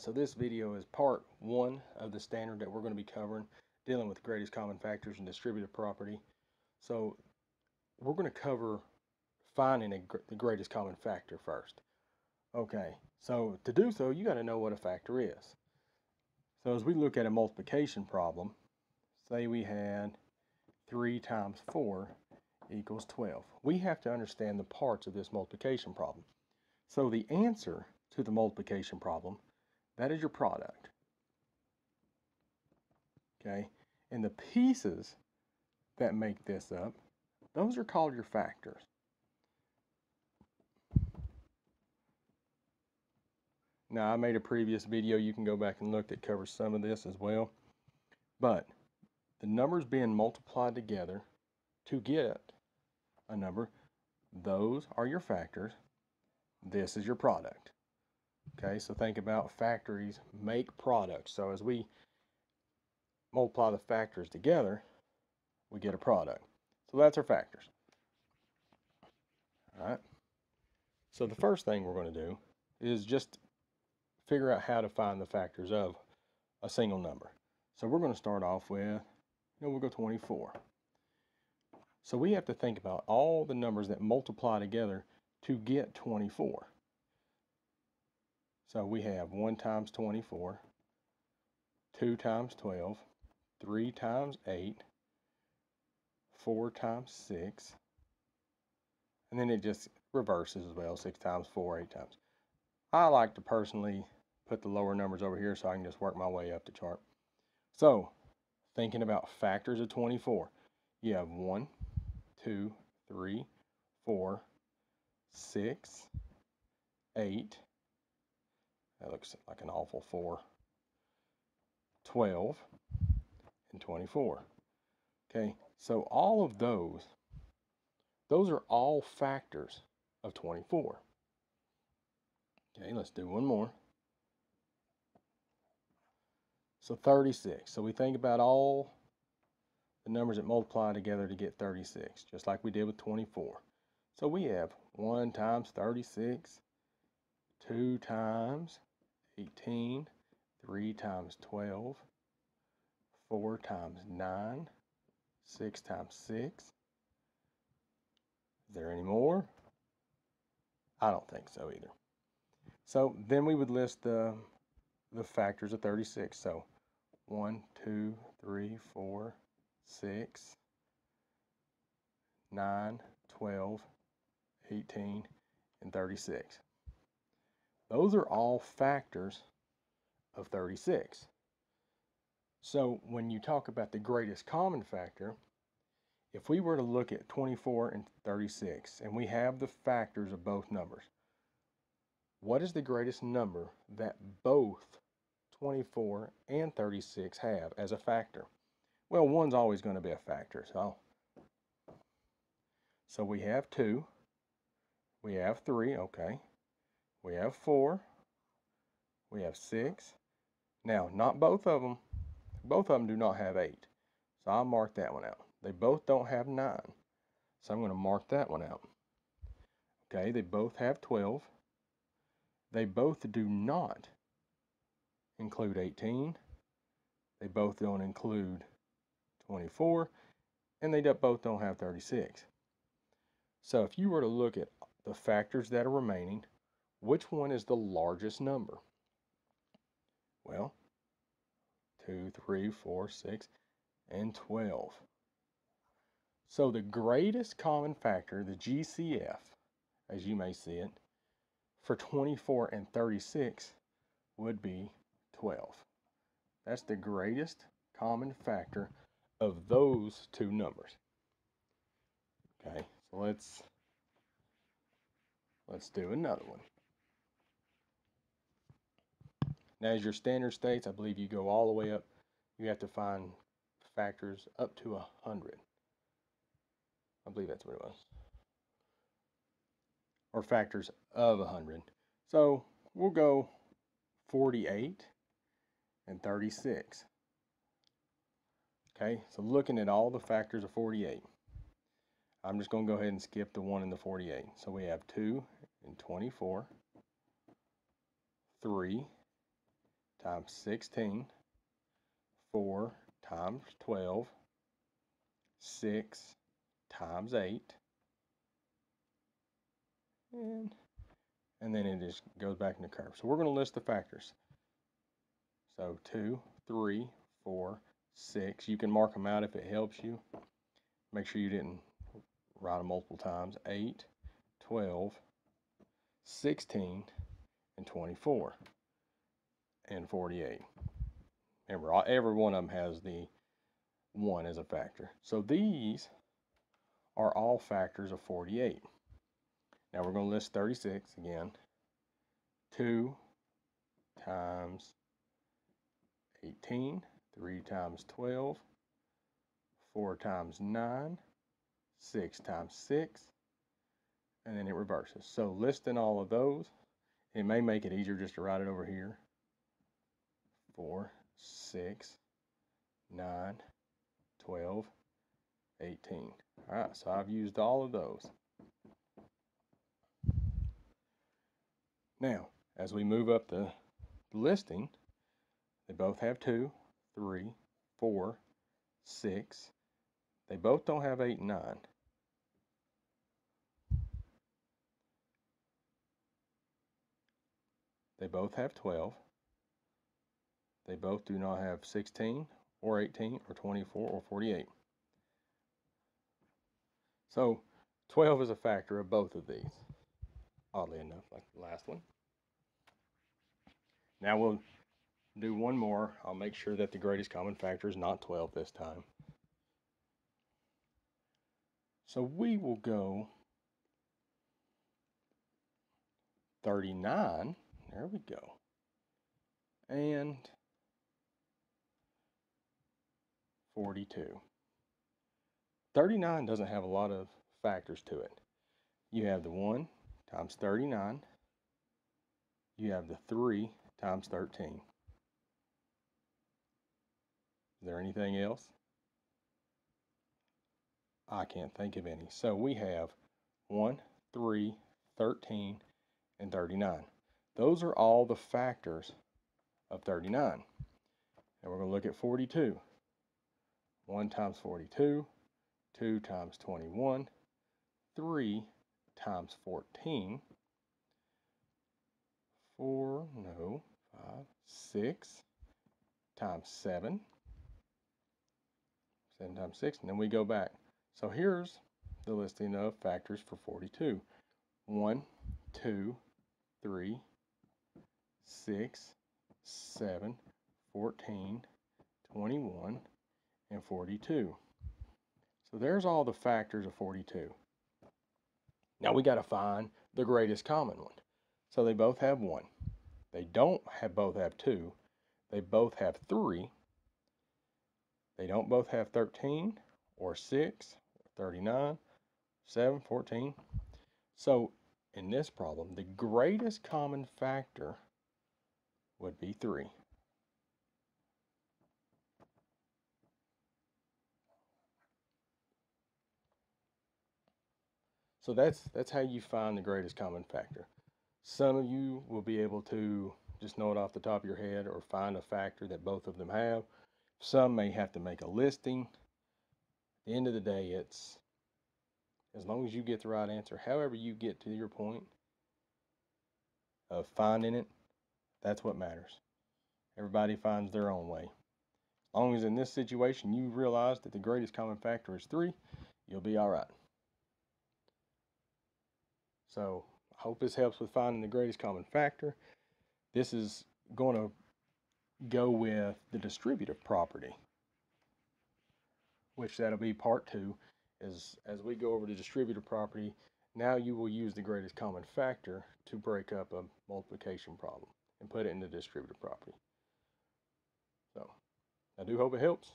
So this video is part one of the standard that we're going to be covering, dealing with the greatest common factors in distributive property. So we're going to cover finding the greatest common factor first. Okay, so to do so, you got to know what a factor is. So as we look at a multiplication problem, say we had 3 times 4 equals 12. We have to understand the parts of this multiplication problem. So the answer to the multiplication problem, that is your product. Okay, and the pieces that make this up, those are called your factors. Now, I made a previous video, you can go back and look, that covers some of this as well. But the numbers being multiplied together to get a number, those are your factors. This is your product. Okay, so think about factories make products. So as we multiply the factors together, we get a product. So that's our factors. All right. So the first thing we're going to do is just figure out how to find the factors of a single number. So we're going to start off with, we'll go 24. So we have to think about all the numbers that multiply together to get 24. So we have 1 times 24, 2 times 12, 3 times 8, 4 times 6, and then it just reverses as well, 6 times 4, 8 times. I like to personally put the lower numbers over here so I can just work my way up the chart. So, thinking about factors of 24, you have 1, 2, 3, 4, 6, 8, that looks like an awful 4, 12, and 24. Okay, so all of those are all factors of 24. Okay, let's do one more. So 36. So we think about all the numbers that multiply together to get 36, just like we did with 24. So we have 1 times 36, 2 times 18, 3 times 12, 4 times 9, 6 times 6. Is there any more? I don't think so either. So then we would list the factors of 36. So 1, 2, 3, 4, 6, 9, 12, 18, and 36. Those are all factors of 36. So when you talk about the greatest common factor, if we were to look at 24 and 36, and we have the factors of both numbers, what is the greatest number that both 24 and 36 have as a factor? Well, one's always going to be a factor. So we have 2, we have 3, okay, we have 4, we have 6. Now, not both of them. Both of them do not have 8. So I'll mark that one out. They both don't have 9. So I'm going to mark that one out. Okay, they both have 12. They both do not include 18. They both don't include 24. And they both don't have 36. So if you were to look at the factors that are remaining, which one is the largest number? Well, 2, 3, 4, 6, and 12. So the greatest common factor, the GCF, as you may see it, for 24 and 36 would be 12. That's the greatest common factor of those two numbers. Okay, so let's do another one. Now, as your standard states, I believe you go all the way up. You have to find factors up to 100. I believe that's what it was. Or factors of 100. So we'll go 48 and 36. Okay, so looking at all the factors of 48, I'm just going to go ahead and skip the 1 in the 48. So we have 2 and 24, 3 times 16, 4 times 12, 6 times 8, and then it just goes back in the curve. So we're going to list the factors. So 2, 3, 4, 6. You can mark them out if it helps you. Make sure you didn't write them multiple times. 8, 12, 16, and 24, and 48. Remember, every one of them has the 1 as a factor. So these are all factors of 48. Now we're going to list 36 again. 2 times 18, 3 times 12, 4 times 9, 6 times 6, and then it reverses. So listing all of those, it may make it easier just to write it over here. 4, 6, 9, 12, 18. All right, so I've used all of those. Now, as we move up the listing, they both have 2, 3, 4, 6. They both don't have 8 and 9. They both have 12. They both do not have 16 or 18 or 24 or 48. So 12 is a factor of both of these, oddly enough, like the last one. Now we'll do one more. I'll make sure that the greatest common factor is not 12 this time. So we will go 39. There we go. And 42. 39 doesn't have a lot of factors to it. You have the 1 times 39. You have the 3 times 13. Is there anything else? I can't think of any. So we have 1, 3, 13, and 39. Those are all the factors of 39. And we're going to look at 42. 1 times 42, 2 times 21, 3 times 14, 6 times 7, 7 times 6, and then we go back. So here's the listing of factors for 42. 1, 2, 3, 6, 7, 14, 21, and 42. So there's all the factors of 42. Now we got to find the greatest common one. So they both have 1. They don't both have 2. They both have 3. They don't both have 13 or 6, 39, 7, 14. So in this problem, the greatest common factor would be 3. So that's how you find the greatest common factor. Some of you will be able to just know it off the top of your head or find a factor that both of them have. Some may have to make a listing. At the end of the day, it's as long as you get the right answer, however you get to your point of finding it, that's what matters. Everybody finds their own way. As long as in this situation you realize that the greatest common factor is 3, you'll be all right. So I hope this helps with finding the greatest common factor. This is going to go with the distributive property, which that'll be part 2. As we go over to distributive property, now you will use the greatest common factor to break up a multiplication problem and put it into distributive property. So I do hope it helps.